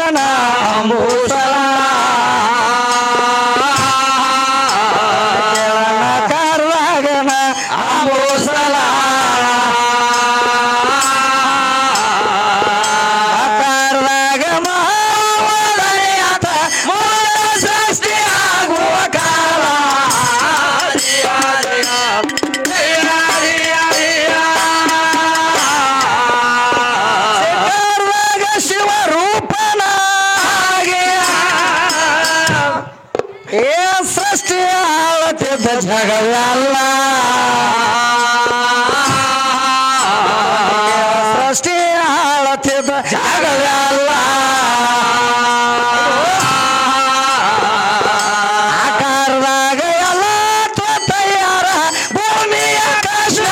ಕಾರ್ವಾಗನ ಅಂಬೂಸಲ ಕಾರ್ವಾಗನ ಅಂಬೂಸಲ ಕಾರ್ವಾಗ ಮಾವದರಿಯಾತ ಮೂಲ ಸೃಷ್ಟಿ ಆಗುವ ಕಾಲ ಸೃಷ್ಟಿ ಆಳತಿದ್ದ ಜಗವೆಲ್ಲ ಸೃಷ್ಟಿ ಆಳತಿದ್ದ ಜಗವೆಲ್ಲ ಆಕಾರದಾಗ ಎಲ್ಲ ತಯಾರ ಭೂಮಿಯ ಕಷ್ಟ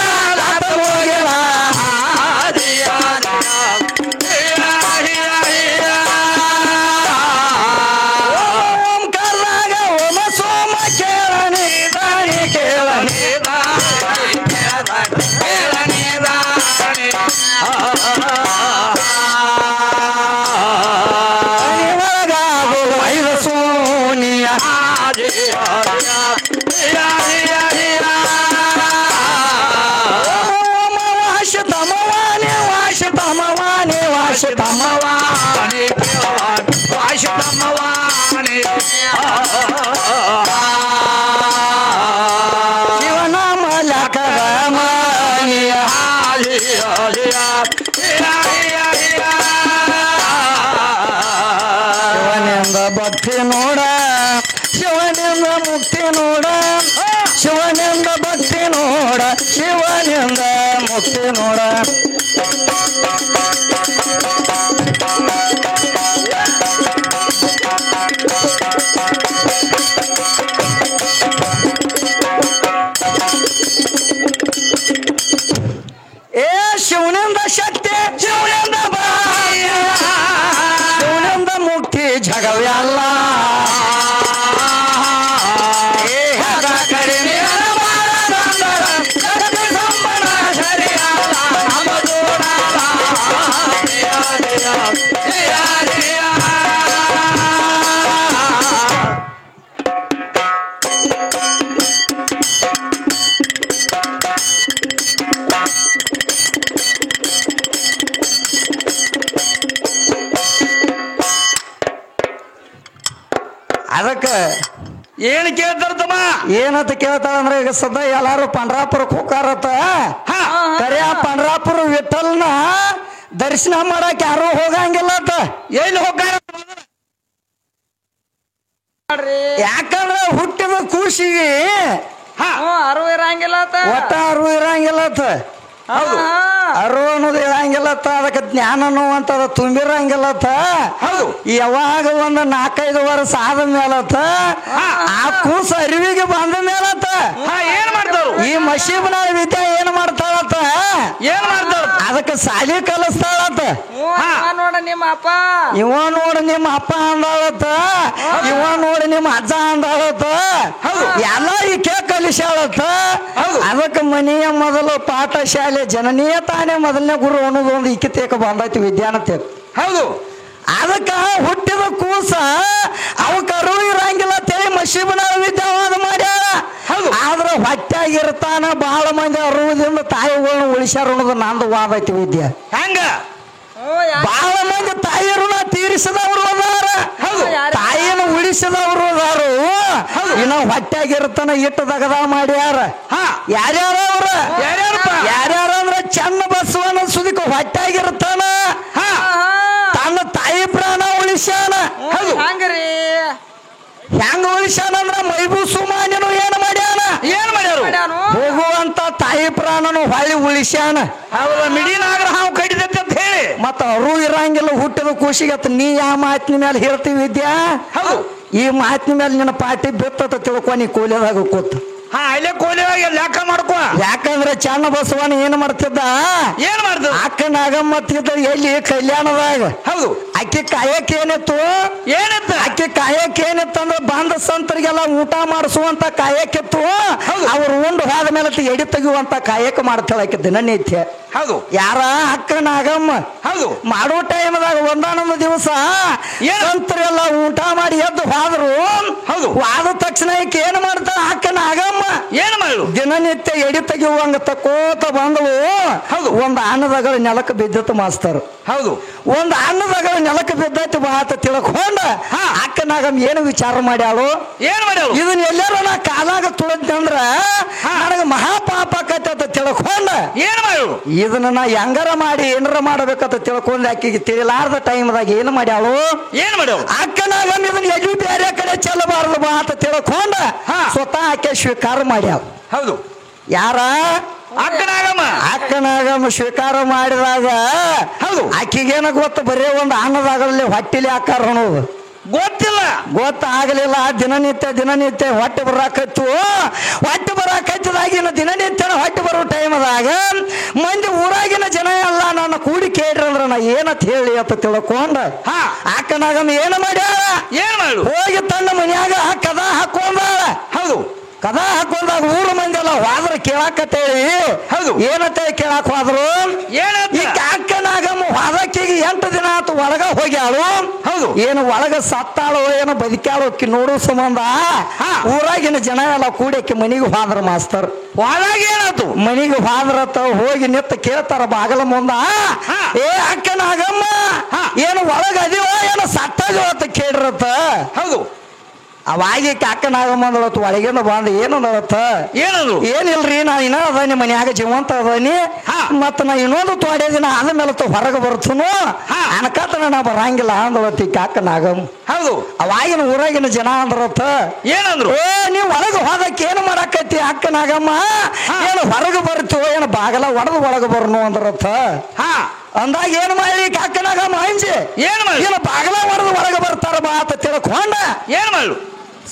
ಹೋಗಿಲ್ಲ ಶಿವನ ಮಲಕದ ಮಾನಿಯ ಶಿವನಿಂದ ಭಕ್ತಿ ನೋಡ ಶಿವನಿಂದ ಮುಕ್ತಿ ನೋಡ ಶಿವನಿಂದ ಭಕ್ತಿ ನೋಡ ಶಿವನಿಂದ ಮುಕ್ತಿ ನೋಡ ಶಿವನಿಂದ ಶಕ್ತಿ ಶಿವನಿಂದ ಬಾಯ ಶಿವನಿಂದ ಮುಕ್ತಿ ಜಗವೆಲ್ಲ ಅದಕ್ಕ ಏನ್ ಕೇಳ್ತಾರತಮ್ಮ ಏನಂತ ಕೇಳ್ತಾರಂದ್ರೆ ಈಗ ಸದಾ ಎಲ್ಲಾರು ಪಂಡ್ರಾಪುರಕ್ಕೆ ಹೋಗಾರತ್ತ ಕರೆ ಆ ಪಂಡ್ರಾಪುರ ವಿಠಲ್ನ ದರ್ಶನ ಮಾಡಕ್ ಯಾರು ಹೋಗಂಗಿಲ್ಲತ್ತ ಎಲ್ಲಿ ಹೋಗಾರ ಯಾಕಂದ್ರೆ ಹುಟ್ಟಿದ ಖುಷಿಗೆ ಅರಿವು ಇರಂಗಿಲ್ಲ ಒಟ್ಟ ಅರಿವು ಇರಂಗಿಲ್ಲತ್ತ ಹೌದು ಅರಿವು ಅನ್ನೋದು ಇರಂಗಿಲ್ಲತ್ತ ಅದಕ್ಕೆ ಜ್ಞಾನ ಅನ್ನುವಂಥದ್ದು ತುಂಬಿರಂಗಿಲ್ಲತ್ತ ಹೌದು ಯಾವಾಗ ಒಂದು 4-5 ವರ್ಷ ಆದ ಮೇಲತ್ತ ಆ ಕೂಸು ಅರಿವಿಗೆ ಬಂದ ಮೇಲತ್ತ ಏನ್ ಮಾಡ್ತಾರು ಈ ಮಶೀಬ್ನ ವಿದ್ಯೆ ಏನ್ ಮಾಡ್ತಾಳತ್ತ ಏನ್ ಮಾಡ್ತಾರ ಅದಕ್ಕೆ ಸಾಲಿ ಕಲಿಸ್ತಾಳತ್ತ ನೋಡ ನಿಮ್ಮ ಅಪ್ಪ ಇವ ನೋಡಿ ನಿಮ್ಮ ಅಪ್ಪ ಅಂದಾಳತ್ತ ಇವ ನೋಡಿ ನಿಮ್ಮ ಅಜ್ಜ ಅಂದಾಳತ್ತ ಎಲ್ಲ ಈಕೆ ಕಲಿಸ್ಯಾಳತ್ತ ಅದಕ್ಕೆ ಮನೆಯ ಮೊದಲು ಪಾಠಶಾಲೆ ಜನನೀಯ ತಾನೇ ಮೊದಲನೇ ಗುರು ಅನ್ನೋದು ಒಂದು ಈಕೆ ತೇಕ ಬಂದೈತಿ ವಿದ್ಯಾನ ತೇಕ ಹೌದು ಅದಕ್ಕ ಹುಟ್ಟಿದ ಕೂಸ ಅವಕ್ಕೆ ಅರಿವು ಇರಂಗಿಲ್ಲ ತೇಳಿ ಮಶೀಬನ ವಿದ್ಯಾವಾದ ಮಾಡ್ಯಾರ ಆದ್ರ ಹೊಟ್ಟಾಗಿರ್ತಾನ ಬಹಳ ಮಂದಿ ಅರಿವುದಿಂದ ತಾಯಿಗಳನ್ನ ಉಳಿಸ್ಯಾರ ಅನ್ನೋದು ನಂದು ವಾದ ಐತಿ ವಿದ್ಯೆ ಹಂಗ ಬಹಳ ಮಂದಿ ತಾಯಿ ಋಣ ತೀರಿಸಿದವರು ಅದಾರ ತಾಯಿನ ಉಳಿಸಿದವರು ಅದಾರು ಇನ್ನ ಹೊಟ್ಟಾಗಿರ್ತಾನ ಇಟ್ಟು ದಗದ ಮಾಡ್ಯಾರ ಯಾರ್ಯಾರ ಅವ್ರ ಯಾರ್ಯಾರ ಅಂದ್ರ ಚನ್ನ ಬಸವನ ಸುದಿಕ ಹೊಟ್ಟಾಗಿರ್ತಾನ ತನ್ನ ತಾಯಿ ಪ್ರಾಣ ಉಳಿಸ್ಯಾನ ಹಂಗ್ರಿ ಹೆಂಗ ಉಳಿಸ್ಯಾನ ಅಂದ್ರ ಮೈಬೂ ಸುಮಾನಿನು ಏನ್ ಮಾಡ್ಯಾನ ಹೋಗುವಂತ ತಾಯಿ ಪ್ರಾಣನು ಹೊಳ್ಳಿ ಉಳಿಸ್ಯಾನ ಮಿಡಿನಾಗ್ರ ಹಾವು ಕಡಿದತ್ತೆ ಅಂತ ಹೇಳಿ ಮತ್ತ ಅವರು ಇರಂಗಿಲ್ಲ ಹುಟ್ಟಿದ ಖುಷಿಗೆ ನೀ ಯಾವ ಮಾತಿನ ಮೇಲೆ ಹೇಳ್ತೀವಿ ವಿದ್ಯಾ ಈ ಮಾತಿನ ಮೇಲೆ ನಿನ್ನ ಪಾಟಿ ಬಿತ್ತತ ತಿಳ್ಕೊ ನೀ ಕೂಲಿದಾಗ ಕೂತ್ ಅಲ್ಲೇ ಕೋಲಿಯಾಗ ಲೆಕ್ಕ ಮಾಡ್ಕೊ ಯಾಕಂದ್ರೆ ಚನ್ನ ಬಸವನ ಏನ್ ಮಾಡ್ತಿದ್ದ ಅಕ್ಕ ನಾಗಮ್ಮ ತಿದ್ದ ಎಲ್ಲಿ ಕಲ್ಯಾಣದಾಗ ಅಕ್ಕಿ ಕಾಯಕ್ ಏನಿತ್ತು ಅಕ್ಕಿ ಕಾಯಕ್ ಏನಿತ್ತು ಅಂದ್ರೆ ಬಂದ ಸಂತರಿಗೆಲ್ಲ ಊಟ ಮಾಡಿಸುವಂತ ಕಾಯಕ್ಕಿತ್ತು ಅವ್ರು ಉಂಡು ಹೋದ ಮೇಲೆ ಎಡಿ ತೆಗುವಂತ ಕಾಯಕ ಮಾಡ್ತಾಳ ಆಕಿ ದಿನನಿತ್ಯ ಯಾರ ಅಕ್ಕ ನಾಗಮ್ಮ ಮಾಡೋ ಟೈಮ್ದಾಗ ಒಂದಾನೊಂದು ದಿವಸ ಸಂತರು ಎಲ್ಲ ಊಟ ಮಾಡಿ ಎದ್ದು ಹೋದ್ರು. ಹೌದು. ಆದ ತಕ್ಷಣ ಈಕೆ ಏನ್ ಮಾಡ್ತಾಳ ಅಕ್ಕನ ಆಗಮ್ಮ ಏನ್ ಮಾಡು ದಿನನಿತ್ಯ ಎಡಿ ತೆಗಿಯುವಂಗ ತಕೋತ ಬಂದಳು. ಹೌದು. ಒಂದ್ ಅನ್ನದಗಳ ನೆಲಕ್ಕೆ ಬಿದ್ದತ್ತು ಮಾಸ್ತರ್. ಹೌದು. ಒಂದ್ ಅನ್ನದಗಳ ನೆಲಕ್ಕೆ ಬಿದ್ದೈತಿ ಮಾತ ತಿಳ್ಕೊಂಡ ಅಕ್ಕನಾಗಮ್ಮ ಏನು ವಿಚಾರ ಮಾಡ್ಯಾಳು. ಏನ್ ಮಾಡ್ಯಾಳು ಇದನ್ನ ಎಲ್ಲಾರು ನಾ ಕಾಲಾಗ ತುಳಿದ್ನಂದ್ರ ನನಗ ಮಹಾಪಾಪ ಆಕೈತೆ ತಿಳ್ಕೊಂಡ ಏನ್ ಮಾಡು ಇದನ್ನ ನಾ ಹೆಂಗಾರ ಮಾಡಿ ಏನಾರ ಮಾಡಬೇಕಂತ ತಿಳ್ಕೊಂಡ್ ಆಕಿಗೆ ತಿಳಿಲಾರ್ದ ಟೈಮ್ದಾಗ ಏನು ಮಾಡ್ಯಾಳು. ಏನ್ ಮಾಡ್ಯಾಳು ಅಕ್ಕನಾಗಮ್ಮ ಇದನ್ನ ಎಲ್ಲಿ ಬೇರೆ ಕಡೆ ಚೆಲ್ಲಬಾರದು ಮಾತ ತಿಳ್ಕೊಂಡ ಸ್ವತಃ ಆಕೆ ಸ್ವೀಕಾರ ಮಾಡ್ಯಾಳ. ಹೌದು. ಯಾರ ಅಕ್ಕನಾಗಮ್ಮ ಅಕ್ಕನಾಗಮ್ಮ ಸ್ವೀಕಾರ ಮಾಡಿದಾಗ ಹೌದು. ಆಕಿಗೇನ ಗೊತ್ತ ಬರೀ ಒಂದು ಅನ್ನದಾಗಲಿ ಹೊಟ್ಟಿಲಿ ಆಕಾರ ಅನ್ನೋದು ಗೊತ್ತಿಲ್ಲ. ಗೊತ್ತಾಗಲಿಲ್ಲ. ದಿನನಿತ್ಯ ಹೊಟ್ಟೆ ಬರಾಕತ್ತು. ಹೊಟ್ಟೆ ಬರಾಕತ್ತಿದಾಗಿನ ದಿನನಿತ್ಯ ಹೊಟ್ಟೆ ಬರೋ ಟೈಮ್ದಾಗ ಮಂದಿ ಊರಾಗಿನ ಜನ ಎಲ್ಲ ನನ್ನ ಕೂಡಿ ಕೇಳ್ರಿ ಅಂದ್ರ ನಾ ಏನಂತ ಹೇಳಿ ಅಂತ ತಿಳ್ಕೊಂಡ ಅಕ್ಕನಾಗಮ್ಮ ಏನು ಮಾಡ್ಯಾಳ. ಏನ್ ಮಾಡು ಹೋಗಿ ತನ್ನ ಮನ್ಯಾಗ ಕದ ಹಾಕೊಂಡಾಳ. ಹೌದು. ಕದ ಹಾಕೊಂಡಾಗ ಊರು ಮಂದಿ ಎಲ್ಲ ಹೋದ್ರ ಕೇಳಾಕತ್ತೇಳಿ. ಹೌದು. ಏನಂತೇಳಿ ಕೇಳಾಕ ಹೋದ್ರು. ಈ ಅಕ್ಕನಾಗಮ್ಮ ಹೋದಕ್ಕಿಗೆ 8 ದಿನ ಆತು ಒಳಗ ಹೋಗ್ಯಾಳು. ಹೌದು. ಏನು ಒಳಗ ಸತ್ತಾಳೋ ಏನೋ ಬದುಕ್ಯಾಳೋ ನೋಡೋ ಸಂಬಂಧ ಊರಾಗಿನ ಜನ ಎಲ್ಲ ಕೂಡಕ್ಕೆ ಮನಿಗೆ ಹೋದ್ರ ಮಾಸ್ತರ್. ಒಳಗ ಏನಾಯ್ತು ಮನಿಗೆ ಹೋದ್ರತ್ತ ಹೋಗಿ ನಿತ್ತ ಕೇಳ್ತಾರ ಬಾಗಲ ಮುಂದ. ಏ ಅಕ್ಕನಾಗಮ್ಮ ಏನು ಒಳಗ ಅದೀವ ಏನೋ ಸತ್ತಾಗೋ ಅಂತ ಕೇಳ್ರತ್ತ. ಹೌದು. ಅವಾಗಿ ಅಕ್ಕನಾಗಮ್ಮ ಅಂದಳತ್ತ ಒಳಗಿಂದ ಬಂದ ಏನಂದಳತ್ತ. ಏನಂದ್ರು. ಏನಿಲ್ರಿ ನಾ ಇನ್ನ ಅದಾನಿ ಮನ್ಯಾಗ ಜೀವಂತ ಅದಾನಿ ಮತ್ತ ನಾ ಇನ್ನೊಂದು ತೋಡೆ ದಿನ ಆದ್ಮೇಲೆ ಹೊರಗೆ ಬರ್ತನು ಅನ್ಕತನ ನಾ ಬರಂಗಿಲ್ಲ ಅಂದಳತ್ತಿ ಅಕ್ಕನಾಗಮ್ಮ. ಹೌದು. ಅವಾಗಿನ ಊರಾಗಿನ ಜನ ಅಂದ್ರತ್ತ. ಏನಂದ್ರು. ಏ ನೀವ್ ಒಳಗ ಹೋದಕ್ಕೆ ಏನು ಮಾಡಾಕತ್ತಿ ಅಕ್ಕನಾಗಮ್ಮ ಏನು ಹೊರಗೆ ಬರ್ತು ಏನು ಬಾಗಲ ಒಡೆದು ಒಳಗ ಬರ್ನು ಅಂದ್ರತ್ತ. ಅಂದಾಗ ಏನ್ ಮಾಡಿ ಅಕ್ಕನಾಗಮ್ಮ ಹಂಜಿ ಏನ್ ಮಾಡಿ ಏನು ಬಾಗಲ ಒಡೆದು ಒಳಗೆ ಬರ್ತಾರ ಮಾತ ತಿಳ್ಕೊಂಡ ಏನ್ ಮಾಡು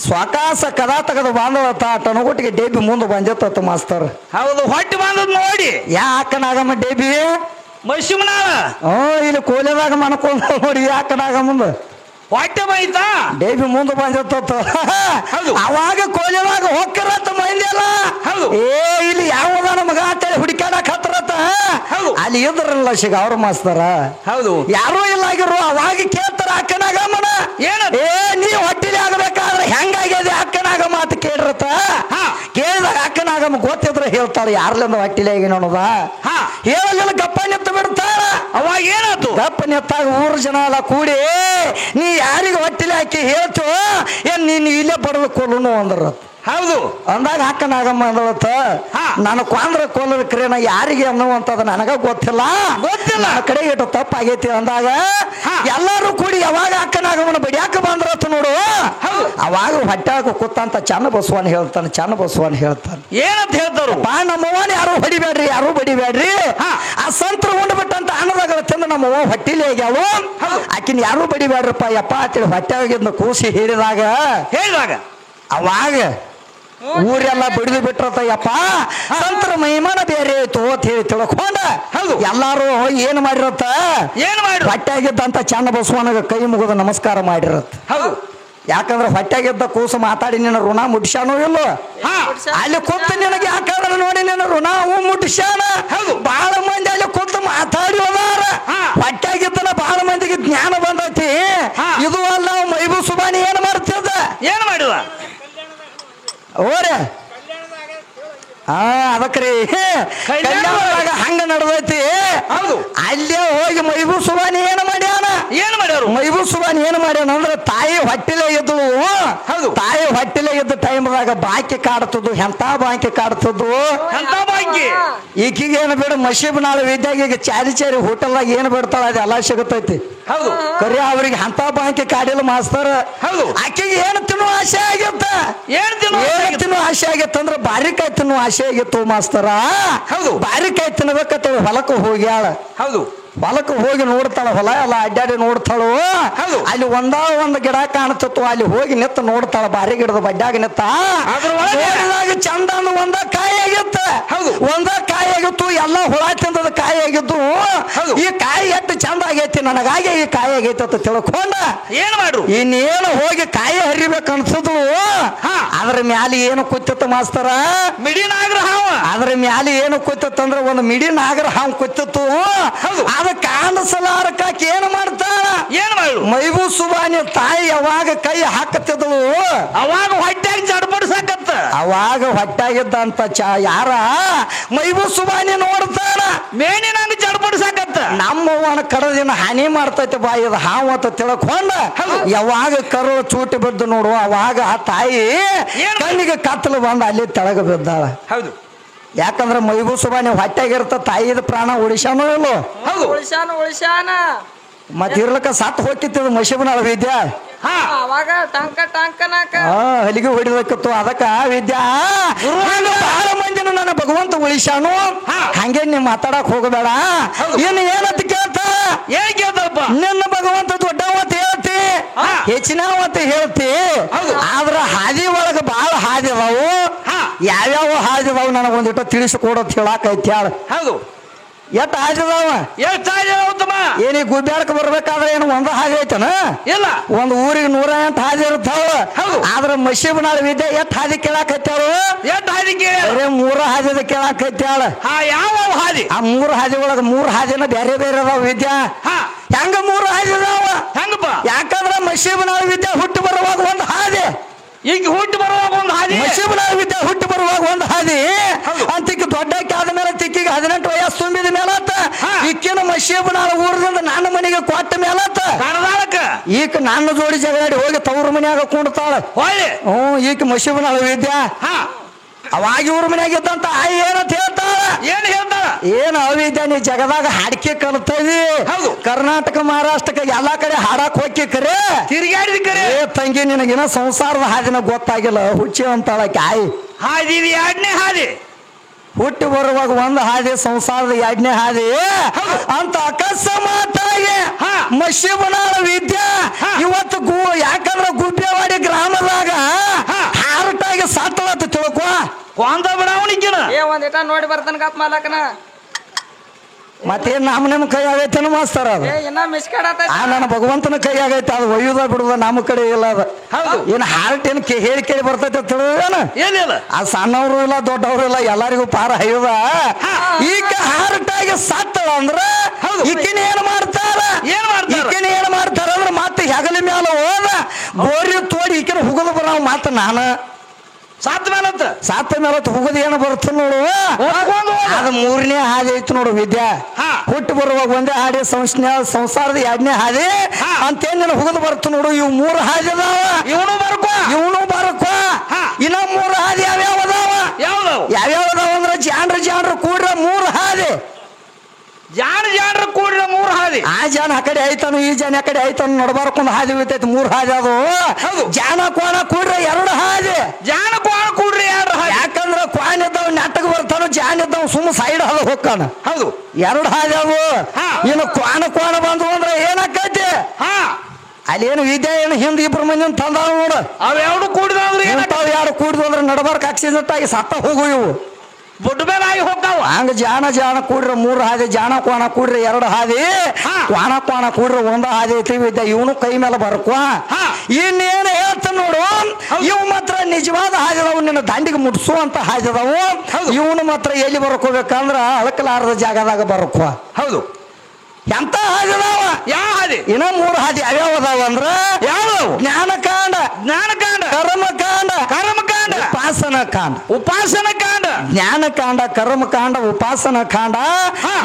ಸ್ವಕಾಸ ಕದಾ ತೆಗೆದು ಬಾಂಧವತ್ತ ಟನಗುಟ್ಟಿಗೆ ಡೇಬಿ ಮುಂದೆ ಬಂದಿತ್ತ ಮಾಸ್ತರ್. ಹೌದು. ಹೊಟ್ಟೆ ಬಂದದ್ ನೋಡಿ ಯಾ ಅಕ್ಕನಾಗಮ್ಮ ಡೇಬಿ ಮಶಿಮನಾಳ ಇಲ್ಲಿ ಕೋಲೆದಾಗ ಮನ್ಕೊಂಡ ನೋಡಿ ಅಕ್ಕನಾಗಮ್ಮ ಹೊಟ್ಟೆ ಬೈತಾ ಡೇಬಿ ಮುಂದೆ ಬಂದಿತ್ತ. ಅವಾಗ ಕೋಲೆದಾಗ ಹೊಕ್ಕರತ್ತ ಮಂದಿ ಅಲ್ಲ. ಏ ಇಲ್ಲಿ ಯಾವದಾನ ಮಗ ಅಂತೇಳಿ ಹುಡುಕಾಡಕ್ ಹತ್ರತ್ತ. ಅಲ್ಲಿ ಇದ್ರಲ್ಲ ಸಿಗ ಅವ್ರ ಮಾಸ್ತರ. ಹೌದು. ಯಾರು ಇಲ್ಲ ಆಗಿರು ಅವಾಗ ಕೇಳ್ತಾರ ಅಕ್ಕನಾಗಮ್ಮನ ಏ ನೀ ಹೊಟ್ಟಿಲಿ ಆಗ್ಬೇಕಾದ್ರೆ ಹೆಂಗಾಗ್ಯದ ಅಕ್ಕನಾಗಮ್ಮ ಅಂತ ಕೇಳಿರತ್ತ. ಕೇಳಿದಾಗ ಅಕ್ಕನಾಗಮ್ಮ ಗೊತ್ತಿದ್ರೆ ಹೇಳ್ತಾಳೆ ಯಾರ್ಲಿಂದ ಹೊಟ್ಟಿಲಿ ಆಗಿ ನೋಡೋದ ಹೇಳಲಿಲ್ಲ ಗಪ್ಪ ನಿತ್ತು ಬಿಡ್ತಾಳ. ಅವಾಗ ಏನಾಯ್ತು ಗಪ್ಪ ನಿತ್ತಾಗ ಊರು ಜನ ಎಲ್ಲ ಕೂಡಿ ನೀ ಯಾರಿಗೆ ಹೊಟ್ಟಿಲಿ ಹಾಕಿ ಹೇಳ್ತು ಏನ್ ನೀನು ಇಲ್ಲೇ ಬಡದು ಕೊಲ್ಲುನು ಅಂದ್ರ. ಹೌದು. ಅಂದಾಗ ಅಕ್ಕನಾಗಮ್ಮ ಅಂದಳತ್ತ ನಾನು ಕೊಂದ್ರ ಕೊಲ್ಲಕ್ರೆ ನಾ ಯಾರಿಗೆ ಅನ್ನುವಂಥದ್ದು ನನಗ ಗೊತ್ತಿಲ್ಲ ನನ್ನ ಕಡೆ ಇಟ್ಟು ತಪ್ಪಾಗೈತಿ ಅಂದಾಗ ಎಲ್ಲಾರು ಕೂಡಿ ಯಾವಾಗ ಅಕ್ಕನಾಗಮ್ಮನ ಬಡಿಯಾಕ ಬಂದ್ರತ್ತ ನೋಡು. ಅವಾಗ ಹೊಟ್ಟಾಗ ಕೂತಂತ ಚನ್ನ ಬಸವನ್ ಹೇಳ್ತಾನೆ. ಚನ್ನ ಬಸವನ್ ಹೇಳ್ತಾನೆ ಏನಂತ ಹೇಳ್ತಾರು. ನಮ್ಮವ್ವನ ಯಾರು ಬಡಿಬೇಡ್ರಿ ಆ ಸಂತರ ಉಂಡ್ಬಿಟ್ಟಂತ ಅನ್ನದಾಗಳ ತಿಂದು ನಮ್ಮವ್ವ ಹೊಟ್ಟಿಲಿ ಆಗ್ಯಾವು ಆಕಿನ ಯಾರು ಬಡಿಬೇಡ್ರಪ್ಪ ಯಪ್ಪ ಅಂತೇಳಿ ಹೊಟ್ಟಾಗಿದ್ದ ಕೂಸಿ ಹೇಳಿದಾಗ ಅವಾಗ ಊರೆಲ್ಲ ಬಿಡಿದು ಬಿಟ್ರತ ಯಪ್ಪ ಸಂತರ ಮಹಿಮಾನ ಬೇರೆ ಆಯ್ತು ಅಂತ ಹೇಳಿ ತಿಳ್ಕೊಂಡ ಎಲ್ಲಾರು ಏನ್ ಮಾಡಿರತ್ತ ಹೊಟ್ಟಾಗಿದ್ದಂತ ಚನ್ನ ಬಸವನಿಗೆ ಕೈ ಮುಗಿದ ನಮಸ್ಕಾರ ಮಾಡಿರತ್ತ. ಯಾಕಂದ್ರೆ ಹೊಟ್ಟಾಗಿದ್ದ ಕೂಸು ಮಾತಾಡಿ ನಿನ್ನ ಋಣ ಮುಟ್ಸ್ಯಾನೋ ಇಲ್ಲೋ ಅಲ್ಲಿ ಕೂತು ನಿನಗೆ ಯಾಕಂದ್ರೆ ನೋಡಿ ನಿನ್ನ ಋಣ ಮುಟ್ಸ್ಯಾನ. ಬಹಳ ಮಂದಿ ಅಲ್ಲಿ ಕೂತು ಮಾತಾಡಿ ಹೋದಾರ. ಹೊಟ್ಟಾಗಿದ್ದನ ಬಹಳ ಮಂದಿಗೆ ಜ್ಞಾನ ಬಂದೈತಿ. ಇದು ಅಲ್ಲ ಮೈಬೂ ಸುಬಾನಿ ಏನ್ ಮಾಡ್ತಿದ್ದ ಏನ್ ಮಾಡಿದ ಓರೆ ಅದಕ್ರಿ ಕಲ್ಯಾಣದಾಗ ಹಂಗ ನಡೆದೈತಿ. ಅಲ್ಲೇ ಹೋಗಿ ಮೈಬೂ ಸುಬಾನಿ ಏನ್ ಮಾಡ್ಯಾರು ಮೈಬೂ ಸುಬಾನಿ ಏನ್ ಮಾಡ್ಯಾನ ಅಂದ್ರೆ ತಾಯಿ ಹೊಟ್ಟಿಲೆ ಇದ್ಳು. ತಾಯಿ ಹೊಟ್ಟಿಲೆ ಇದ್ದ ಟೈಮ್ದಾಗ ಬಾಕಿ ಕಾಡ್ತದ್ದು ಎಂತ ಬಾಕಿ ಕಾಡ್ತದ್ದು ಈಕಿಗೆ ಏನು ಬೇಡ ಮಶೀಬ್ನಾಳ ವಿದ್ಯಾಗ ಈಗ ಚಾರಿ ಹೋಟೆಲ್ದಾಗ ಏನ್ ಬಿಡ್ತಾಳ ಅದೆಲ್ಲ ಸಿಗುತ್ತೈತಿ. ಕರಿ ಅವ್ರಿಗೆ ಅಂತ ಬಾಕಿ ಕಾಡಿಲ್ಲ ಮಾಸ್ತರ್. ಆಕೆಗೆ ಏನು ತಿನ್ನೋ ಆಸೆ ಆಗಿತ್ತ ತಿನ್ನೋ ಆಸೆ ಆಗಿತ್ತಂದ್ರ ಬಾರಿಕಾಯಿ ತಿನ್ನೋ ಆಸೆ ಆಗಿತ್ತು ಮಾಸ್ತರ. ಬಾರಿಕಾಯಿ ತಿನ್ಬೇಕಂತ ಹೊಲಕ್ಕೆ ಹೋಗ್ಯಾಳ. ಹೊಲಕ್ಕೆ ಹೋಗಿ ನೋಡ್ತಾಳ. ಹೊಲ ಎಲ್ಲ ಅಡ್ಡಾಡಿ ನೋಡ್ತಾಳು. ಅಲ್ಲಿ ಒಂದು ಗಿಡ ಕಾಣ್ತಿತ್ತು. ಅಲ್ಲಿ ಹೋಗಿ ನಿತ್ತ ನೋಡ್ತಾಳ. ಬಾರಿ ಗಿಡದ ಬಡ್ಡಾಗ ನಿತ್ತ ಚಂದ ಒಂದ ಕಾಯಿ ಆಗಿತ್ತ. ಒಂದ ಕಾಯಿ ಆಗಿತ್ತು. ಎಲ್ಲ ಹುಳ ತಿಂದದ ಕಾಯಿ ಆಗಿದ್ದು. ಈ ಕಾಯಿ ಎಟ್ಟ ಒಟ್ಟು ಚಂದ ಆಗೈತಿ ನನಗಾಗಿ ಈ ಕಾಯಿ ಆಗೈತಿ ಅಂತ ತಿಳ್ಕೊಂಡ ಏನ್ ಮಾಡ್ರು ಇನ್ನೇನು ಹೋಗಿ ಕಾಯಿ ಹರಿಬೇಕು ಅನ್ಸದು ಅದ್ರ ಮ್ಯಾಲೆ ಏನು ಕೂತಿತ್ತು ಮಾಸ್ತರ ಮಿಡಿನ ಆಗ್ರ ಹಾವ ಅದ್ರ ಮ್ಯಾಲೆ ಏನು ಕೂತಿತ್ತು ಅಂದ್ರೆ ಒಂದು ಮಿಡಿ ನಾಗರ ಹಾವು ಕೂತಿತ್ತು ಅದ ಕಾಣಿಸಲಾರಕಾಕಿ ಏನು ಮಾಡ್ತಾಳ ಏನ್ ಮಾಡ್ರು ಮೈಬೂ ಸುಬಾನಿ ತಾಯಿ ಯಾವಾಗ ಕೈ ಹಾಕತ್ತಿದ್ಳು ಅವಾಗ ಹೊಟ್ಟ್ಯಾಗ ಜಡ್ಬಡ್ಸಾಕತ್ತ ಅವಾಗ ಹೊಟ್ಟಾಗಿದ್ದಂತ ಯಾರ ಮೈಬೂ ಸುಬಾನಿ ನೋಡ್ತಾಳ ಮೇನಿನಂಗ ಜಡ್ಬಡ್ಸಾಕತ್ತ ನಮ್ಮವನ ಕಡದಿನ ಹಾನಿ ಮಾಡ್ತೈತೆ ಬಾಯಿದ ಹಾವು ಅಂತ ತಿಳ್ಕೊಂಡ ಯಾವಾಗ ಕರುಳು ಚೂಟಿ ಬಿದ್ದು ನೋಡು ಅವಾಗ ಆ ತಾಯಿ ಕಣ್ಣಿಗೆ ಕತ್ತಲು ಬಂದ ಅಲ್ಲಿ ತೆಳಗ ಬಿದ್ದಾಳ ಹೌದು ಯಾಕಂದ್ರೆ ಮೈಬೂ ಸುಬಾನಿ ಹೊಟ್ಟಾಗಿರ್ತ ತಾಯಿದ ಪ್ರಾಣ ಉಳಿಸ್ಯಾನೋ ಇಲ್ಲೋ ಹೌದು ಉಳಿಸ್ಯಾನ ಮತ್ ಇರ್ಲಕ್ಕ ಸತ್ತು ಹೋಗಿತ್ತಿದ್ ಮಶಿಬನ ವಿದ್ಯಾ ಅವಾಗ ಟಂಕನಾಕ ಹಲಿಗೆ ಹೊಡಿಬೇಕಿತ್ತು ಅದಕ್ಕ ವಿದ್ಯಾ ಬಹಳ ಮಂದಿನ ನನ್ನ ಭಗವಂತ ಉಳಿಸ್ಯಾನು ಹಂಗೆ ನೀವ್ ಮಾತಾಡಕ್ ಹೋಗಬೇಡ ಇನ್ನು ಏನಂತ ಕೇಳ್ತ ಏನ್ ಕೇಳ್ತಾರಪ್ಪ ನಿನ್ನ ಭಗವಂತ ದೊಡ್ಡವತ್ ಹೇಳ್ತಿ ಹೆಚ್ಚಿನವತ್ ಹೇಳ್ತಿ ಆದ್ರ ಹಾದಿ ಒಳಗ ಬಹಳ ಹಾದಿ ಅದಾವು ಯಾವ್ಯಾವ ಹಾದಿ ಅದಾವು ನನಗ ಒಂದಿಟ್ಟು ತಿಳಿಸಿಕೊಡೋದ್ ಹೇಳಾಕೈತಿ ಹೇಳ ಹೌದು ಎಟ್ ಹಾದಿ ಅದಾವ ಏನಿ ಗುಬ್ಬ್ಯಾಡಕ್ ಬರ್ಬೇಕಾದ್ರೆ ಏನು ಒಂದ ಹಾದಿ ಐತನ ಇಲ್ಲ ಒಂದ್ ಊರಿಗೆ 108 ಹಾದಿ ಇರ್ತಾವ ಆದ್ರ ಮಶೀಬನಾಳ ವಿದ್ಯೆ ಎಟ್ ಹಾದಿ ಕೇಳಾಕೈತಾಳು ಎಷ್ಟ್ ಹಾದಿ ಕೇಳ ಬರೇ 3 ಹಾದಿದ ಕೇಳಾಕೈತಾಳ ಯಾವ ಹಾದಿ ಆ 3 ಹಾದಿ ಒಳಗ 3 ಹಾದಿನ ಬೇರೆ ಬೇರೆ ಅದಾವ ವಿದ್ಯಾ ಹೆಂಗ 3 ಹಾದಿ ಅದಾವ ಹೆಂಗಪ್ಪ ಯಾಕಂದ್ರ ಮಶೀಬನಾಳ ವಿದ್ಯೆ ಹುಟ್ಟು ಬರುವಾಗ ಒಂದ್ ಹಾದಿ ಈಗ ಹುಟ್ಟು ಬರುವಾಗ ಒಂದ್ ಹಾದಿ ಮಶೀಬನಾಳ ವಿದ್ಯೆ ಹುಟ್ಟು ಬರುವಾಗ ಒಂದ್ ಹಾದಿ ಅಂತಿಕ್ ದೊಡ್ಡಕ್ಕೆ ಆದ್ಮೇಲೆ ತಿಕ್ಕಿಗೆ 18 ವಯಸ್ಸು ತುಂಬಿದ ಮೇಲತ್ತ ಇಕ್ಕಿನ ಮಶೀಬನಾಳ ಊರದಿಂದ ನನ್ನ ಮನೆಗೆ ಕೊಟ್ಟ ಮೇಲತ್ತ ಕಣದಾಳಕ್ಕ ಈಗ ನನ್ನ ಜೋಡಿ ಜಗಳಾಡಿ ಹೋಗಿ ತವ್ರ ಮನ್ಯಾಗ ಕುಂಡ್ತಾಳ ಈಗ ಮಶೀಬನಾಳ ವಿದ್ಯಾ ಅವಾಗ ಇವ್ರ ಮನ್ಯಾಗ ಇದ್ದಂತ ಆಯಿ ಏನಂತ ಹೇಳ್ತಾಳ ಏನ್ ಹೇಳ್ತಾಳ ಏನ್ ಅವಿದ್ಯಾ ನೀ ಜಗದಾಗ ಹಾಡಿಕೆ ಕಲ್ತದಿ ಕರ್ನಾಟಕ ಮಹಾರಾಷ್ಟ್ರಕ್ಕೆ ಎಲ್ಲಾ ಕಡೆ ಹಾಡಕ್ ಹೋಗಿ ಕರೆ ತಿರ್ಗಾಡಿದ ಕರೆ ತಂಗಿ ನಿನಗಿನ ಸಂಸಾರದ ಹಾದಿನ ಗೊತ್ತಾಗಿಲ್ಲ ಹುಚ್ಚಿ ಅಂತಾಳ ಆಯಿ ಹಾದಿ 2ನೇ ಹಾದಿ ಹುಟ್ಟಿ ಬರುವಾಗ ಒಂದ್ ಹಾದಿ ಸಂಸಾರದ 2ನೇ ಹಾದಿ ಅಂತ ಅಕಸ್ಮಾತಾಗಿ ಮಶೀಬನಾಳ ವಿದ್ಯಾ ಇವತ್ತು ಯಾಕಂದ್ರ ಗುಬ್ಬೇವಾಡಿ ಗ್ರಾಮದಾಗ ಹಾರಟಾಗಿ ಸತ್ತಳತ್ತ ತಿಳ್ಕೊ ಕೊಂದ ಬಿಡವನಿಗಿನ ಒಂದಿಟ ನೋಡಿ ಬರ್ತಾನ ಗಪ್ ಮಾಲಕನ ಮತ್ತೇನ್ ನಮ್ಮ ಕೈ ಆಗೈತೇನು ಮಾಸ್ತರ ಅದು ಇನ್ನ ಮಿಸ್ಕಾಡತ್ತ ನನ್ನ ಭಗವಂತನ ಕೈ ಆಗೈತೆ ಅದು ಒಯ್ಯುದ ಬಿಡುದ ನಮ್ಮ ಕಡೆ ಇಲ್ಲ ಅದ ಏನ್ ಹಾರ್ಟ್ ಏನ್ ಹೇಳಿ ಕೇಳಿ ಬರ್ತೈತೆ ತಿಳಿದೇನ ಏನಿಲ್ಲ ಆ ಸಣ್ಣವರು ಇಲ್ಲ ದೊಡ್ಡವರು ಇಲ್ಲ ಎಲ್ಲರಿಗೂ ಪಾರ ಹೈದ ಈಗ ಹಾರ್ಟ್ ಆಗಿ ಸತ್ತಳ ಅಂದ್ರ ಈಕಿನ ಏನ್ ಮಾಡ್ತಾರ ಈಕಿನ ಏನ್ ಮಾಡ್ತಾರ ಅಂದ್ರ ಮತ್ತೆ ಹೆಗಲ ಮ್ಯಾಲ ಹೋದ ಬೋರಿ ತೋಡಿ ಈಕಿನ ಹುಗುದು ಬರ ಮಾತ ನಾನು ಸಾತ್ ಮೇಲೆ ಹುಗುದು ಏನು ಬರುತ್ತೆ ನೋಡು ಅದು 3ನೇ ಹಾದಿ ಐತಿ ನೋಡು ವಿದ್ಯಾ ಹುಟ್ಟು ಬರುವಾಗ ಒಂದೇ ಹಾದಿ ಸಂಸಾರದ 2ನೇ ಹಾದಿ ಅಂತೇನ್ ಹುಗುದು ಬರುತ್ತೆ ನೋಡು ಇವು 3 ಹಾದಿ ಅದಾವ ಇವನು ಬರ್ಕೋ ಇನ್ನ 3 ಹಾದಿ ಯಾವ್ಯಾವ ಅದಾವ ಅಂದ್ರ ಜಾನ್ರ ಕೂಡ್ರ 3 ಹಾದಿ ಜಾನ್ರ ಕೂಡ್ರ 3 ಹಾದಿ ಆ ಜಾನ ಆ ಕಡೆ ಐತಾನು ಈ ಜಾನ ಆ ಕಡೆ ಐತಾನು ನಡ್ಬಾರ್ಕೊಂಡ್ ಹಾದಿ ಉಳಿತೈತಿ 3 ಹಾದಿ ಅದು ಜಾನ ಕೋಣ ಕೂಡ್ರ 2 ಹಾದಿ ಜಾನ ಕೋಣ ಕೂಡ್ರಿ 2 ಹಾದಿ ಯಾಕಂದ್ರ ಕ್ವಾನ್ ಇದ್ದವ್ ನೆಟ್ಟಗ್ ಬರ್ತಾನ ಜಾನ್ ಇದ್ದವ್ ಸುಮ್ಮ ಸೈಡ್ ಹಾದ ಹೋಗ್ತಾನ ಹೌದು 2 ಹಾದಿ ಅವು ಇನ್ನು ಕ್ವಾನ ಬಂದು ಅಂದ್ರೆ ಏನಾಕೈತಿ ಅಲ್ಲೇನು ವಿದ್ಯೆ ಏನು ಹಿಂದ್ 2 ಮಂದಿನ ತಂದಾವ ನೋಡು ಅವೆರಡು ಕೂಡಿದ್ರೆ 2 ಕೂಡಿದ್ವು ಅಂದ್ರೆ ನಡಬಾರ್ಕ್ ಆಕ್ಸಿಡೆಂಟ್ ಆಗಿ ಸತ್ತ ಹೋಗು ಇವು ಬುಡ್ ಮೇಲೆ ಆಗಿ ಹೋಗ್ತಾವ ಹಂಗ ಜಾನ ಕೂಡ್ರ 3 ಹಾದಿ ಜಾನ ಕೋಣ ಕೂಡ್ರಿ 2 ಹಾದಿ ಕೋಣ ಕೂಡ್ರ 1 ಹಾದಿ ಐತಿ ವಿದ್ಯೆ ಇವನು ಕೈ ಮೇಲೆ ಬರ್ಕೋ ಇನ್ನೇನು ಹೇಳ್ತಾನ ನೋಡು ಇವು ಮಾತ್ರ ನಿಜವಾದ ಹಾದಿದವು ನಿನ್ನ ದಂಡಿಗೆ ಮುಟ್ಸುವಂತ ಹಾದಿದವು ಇವನು ಮಾತ್ರ ಎಲ್ಲಿ ಬರ್ಕೋಬೇಕಂದ್ರ ಅಳಕಲಾರದ ಜಾಗದಾಗ ಬರ್ಕೋ ಹೌದು ಎಂತ ಹಾದಿದಾವ ಯಾವ ಹಾದಿ ಇನ್ನ 3 ಹಾದಿ ಯಾವ್ಯಾವ ಅದಾವ ಅಂದ್ರ ಯಾವ್ದವು ಜ್ಞಾನಕಾಂಡ ಕರ್ಮಕಾಂಡ ಉಪಾಸನ ಕಾಂಡ ಜ್ಞಾನಕಾಂಡ ಕರ್ಮಕಾಂಡ ಉಪಾಸನ ಕಾಂಡ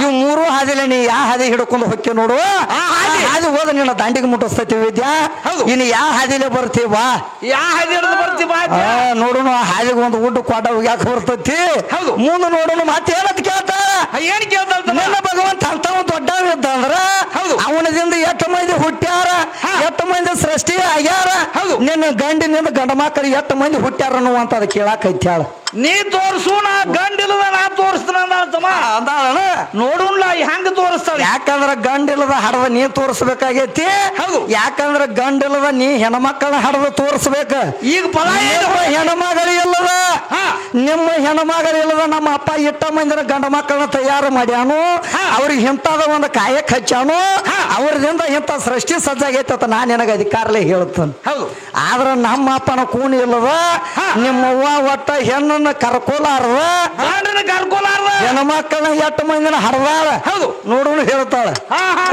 ಇವು 3 ಹಾದಿಲೆ ನೀ ಯಾವ ಹಾದಿ ಹಿಡ್ಕೊಂಡು ಹೋಗ್ತಿ ನೋಡು ಹಾದಿ ಹೋದ ನಿನ್ನ ದಂಡಿಗೆ ಮುಟ್ಟಿಸ್ತೈತಿ ವಿದ್ಯಾ ಇನ್ನು ಯಾವ ಹಾದಿಲೆ ಬರ್ತೀವ ಯಾವ ಹಾದಿ ಬರ್ತೀವ ನೋಡುನು ಆ ಹಾದಿಗೆ ಒಂದು ಊಟ ಕೊಟ್ಟ ಹೋಗ್ಯಾಕ ಬರ್ತೈತಿ ಮುಂದೆ ನೋಡುನು ಮತ್ತೆ ಏನಂತ ಕೇಳ್ತಾರ ಏನ್ ಕೇಳ್ತಾರ ನನ್ನ ಭಗವಂತ ಅಂತವ ದೊಡ್ಡವ ಇದ್ದ ಅಂದ್ರ ಅವನದಿಂದ 8 ಮಂದಿ ಹುಟ್ಟ್ಯಾರ 8 ಮಂದಿ ಸೃಷ್ಟಿ ಆಗ್ಯಾರ ನಿನ್ನ ಗಂಡಿನಿಂದ ಗಂಡ ಮಕ್ಕಳಿಗೆ 8 ಮಂದಿ ಹುಟ್ಟ್ಯಾರ ಅಂತ ಅದ್ ಕೇಳಾಕೈತಿ ಹೇಳ ನೀ ತೋರ್ಸು ನಾ ಗಂಡಿಲ್ಲದ ನಾ ತೋರಿಸ್ತಾನ ಅಂತಮ್ಮ ಅಂದಾಳಣ ನೋಡುಣ್ಲ ಹೆಂಗ ತೋರಿಸ್ತಾಳ ಯಾಕಂದ್ರ ಗಂಡಿಲ್ಲದ ಹಡದ ನೀ ತೋರಿಸ್ಬೇಕಾಗೈತಿ. ಹೌದು. ಯಾಕಂದ್ರ ಗಂಡಿಲ್ಲದ ನೀ ಹೆಣ್ಮಕ್ಕಳ ಹಡದ ತೋರಿಸ್ಬೇಕ. ಈಗ ಫಲ ಏನು? ಹೆಣ್ಮಗಳಿಲ್ಲದ ಹಾ. ನಿಮ್ಮ ಹೆಣ್ಮಗಳಿಲ್ಲದ ನಮ್ಮ ಅಪ್ಪ ಇಟ್ಟ ಮಂದಿನ ಗಂಡ ಮಕ್ಕಳನ್ನ ತಯಾರು ಮಾಡ್ಯಾನು. ಅವ್ರಿಗೆ ಇಂಥದ ಒಂದು ಕಾಯಕ್ ಹಚ್ಚಾನು. ಅವ್ರದಿಂದ ಇಂಥ ಸೃಷ್ಟಿ ಸಜ್ಜಾಗೈತೆ ಅಂತ ನಾನು ನಿನಗೆ ಅಧಿಕಾರಲೇ ಹೇಳ್ತಾನೆ. ಹೌದು. ಆದ್ರ ನಮ್ಮ ಅಪ್ಪನ ಕೂಣಿ ಇಲ್ಲದ ನಿಮ್ಮವ್ವ ಒಟ್ಟ ಹೆಣ್ಣನ್ನ ಕರ್ಕೊಲಾರ್ದ ಗಂಡನ ಕರ್ಕೊಲಾರ್ದ ಹೆಣ್ಮಕ್ಕಳನ್ನ ಎಟ್ಟು ಮಂದಿನ ಹಡದಾಳ. ಹೌದು. ನೋಡೋಣ ಹೇಳ್ತಾಳ. ಹಾ ಹಾ